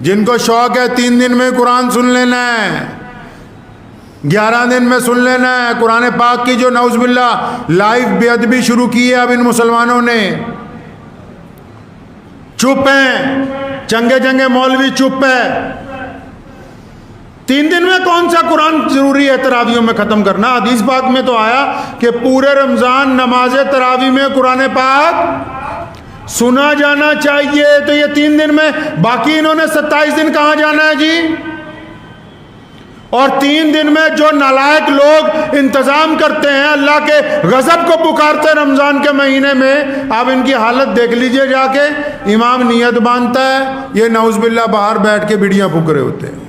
जिनको शौक है 3 दिन में कुरान सुन लेना है, 11 दिन में सुन लेना है। कुरान पाक की जो नौज़ुबिल्लाह लाइव बेअदबी शुरू की है अब इन मुसलमानों ने, चुप हैं, चंगे चंगे मौलवी चुप है। 3 दिन में कौन सा कुरान जरूरी है तरावियों में ख़त्म करना? हदीस पाक में तो आया कि पूरे रमज़ान नमाज तरावी में कुरान पाक सुना जाना चाहिए। तो ये 3 दिन में, बाकी इन्होंने 27 दिन कहाँ जाना है जी? और 3 दिन में जो नालायक लोग इंतज़ाम करते हैं, अल्लाह के गज़ब को पुकारते हैं रमज़ान के महीने में, आप इनकी हालत देख लीजिए जाके। इमाम नियत बांधता है, ये नौज़ुबिल्लाह बाहर बैठ के बिड़ियाँ फूक रहे होते हैं।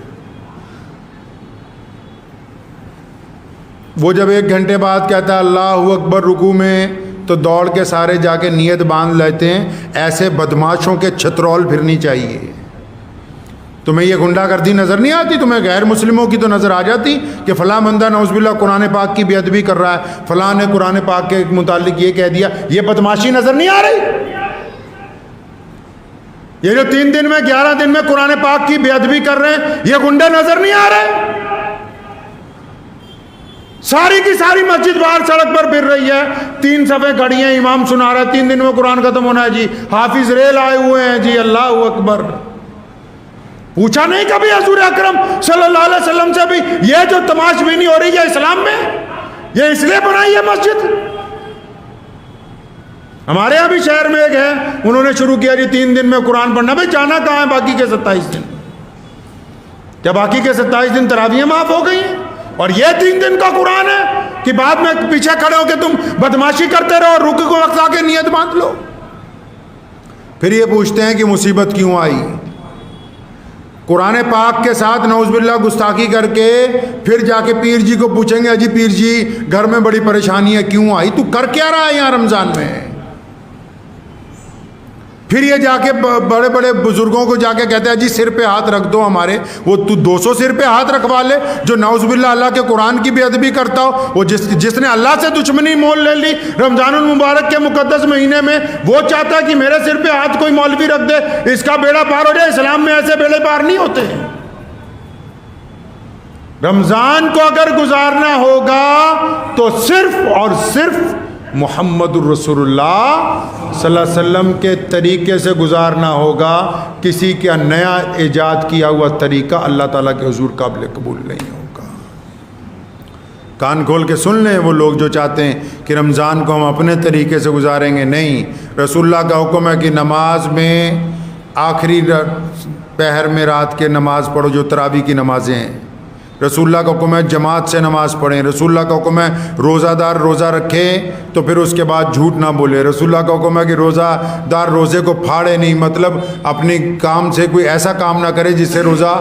वो जब 1 घंटे बाद कहता है अल्लाहु अकबर रुकू में, तो दौड़ के सारे जाके नियत बांध लेते हैं। ऐसे बदमाशों के छतरौल फिरनी चाहिए। तुम्हें ये गुंडागर्दी नज़र नहीं आती? तुम्हें गैर मुस्लिमों की तो नज़र आ जाती कि फ़लाँ बंदा नौज़ुबिल्लाह कुरान पाक की बेअदबी कर रहा है, फ़लाँ ने कुरान पाक के मुतालिक ये कह दिया। ये बदमाशी नज़र नहीं आ रही? ये जो 3 दिन में 11 दिन में कुरान पाक की बेअदबी कर रहे हैं, ये गुंडे नज़र नहीं आ रहे? सारी की सारी मस्जिद बाहर सड़क पर फिर रही है, 3 सफ़े खड़ी हैं, इमाम सुना रहा है 3 दिन में कुरान खत्म होना है जी। हाफिज रेल आए हुए हैं जी, अल्लाह अकबर। पूछा नहीं कभी हजूर अकरम सल्लल्लाहु अलैहि वसल्लम से भी ये जो तमाशबीनी हो रही है इस्लाम में, ये इसलिए बनाई है मस्जिद? हमारे यहाँ भी शहर में एक है, उन्होंने शुरू किया जी 3 दिन में कुरान पढ़ना। भाई जाना कहाँ है बाकी के 27 दिन? क्या बाकी के 27 दिन तरावियाँ माफ हो गई हैं? और ये 3 दिन का कुरान है कि बाद में पीछे खड़े होकर तुम बदमाशी करते रहो और रुक को वक्त आके नियत बांध लो। फिर ये पूछते हैं कि मुसीबत क्यों आई? कुरान पाक के साथ नौज़ुबिल्लाह गुस्ताखी करके फिर जाके पीर जी को पूछेंगे अजी पीर जी घर में बड़ी परेशानी है, क्यों आई? तू कर क्या रहा है यहाँ रमज़ान में? फिर ये जाके बड़े बड़े बुजुर्गों को जाके कहते हैं जी सिर पे हाथ रख दो हमारे। वो तू 200 सिर पे हाथ रखवा ले जो नौज़ुबिल्लाह अल्लाह के कुरान की बेअदबी करता हो। वो जिसने अल्लाह से दुश्मनी मोल ले ली रमज़ानुल मुबारक के मुकद्दस महीने में, वो चाहता है कि मेरे सिर पे हाथ कोई मौलवी रख दे, इसका बेड़ा पार हो जाए। इस्लाम में ऐसे बेड़े पार नहीं होते। रमज़ान को अगर गुजारना होगा तो सिर्फ और सिर्फ मुहम्मदुर रसूलुल्लाह सल्लल्लाहु अलैहि वसल्लम के तरीके से गुजारना होगा। किसी का नया ईजाद किया हुआ तरीका अल्लाह ताला के हुजूर काबिल कबूल नहीं होगा। कान खोल के सुन लें वो लोग जो चाहते हैं कि रमज़ान को हम अपने तरीके से गुजारेंगे। नहीं, रसूलुल्लाह का हुक्म है कि नमाज में आखिरी पहर में रात के नमाज पढ़ो, जो तरावी की नमाज़ें हैं। रसूलुल्लाह का हुक्म है जमात से नमाज़ पढ़ें। रसूलुल्लाह का हुक्म है रोज़ादार रोज़ा रखें तो फिर उसके बाद झूठ ना बोले। रसूलुल्लाह का हुक्म है कि रोज़ादार रोज़े को फाड़े नहीं, मतलब अपनी काम से कोई ऐसा काम ना करे जिससे रोज़ा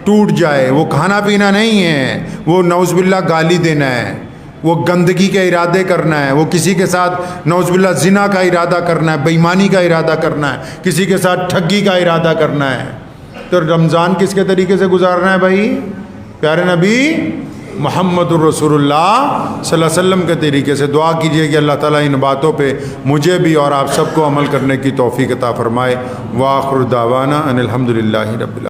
टूट जाए। वो खाना पीना नहीं है, वो नौज़ुबिल्लाह गाली देना है, वो गंदगी के इरादे करना है, वो किसी के साथ नौज़ुबिल्लाह ज़िना का इरादा करना है, बेईमानी का इरादा करना है, किसी के साथ ठगी का इरादा करना है। तो रमज़ान किसके तरीके से गुजारना है भाई? प्यारे नबी मुहम्मदुर रसूलुल्लाह सल्लल्लाहु अलैहि वसल्लम के तरीके से। दुआ कीजिए कि अल्लाह ताला इन बातों पे मुझे भी और आप सबको अमल करने की तौफीक अता फरमाए। व आखिर दावाना अनिल हम्दुलिल्लाहि रब्बिल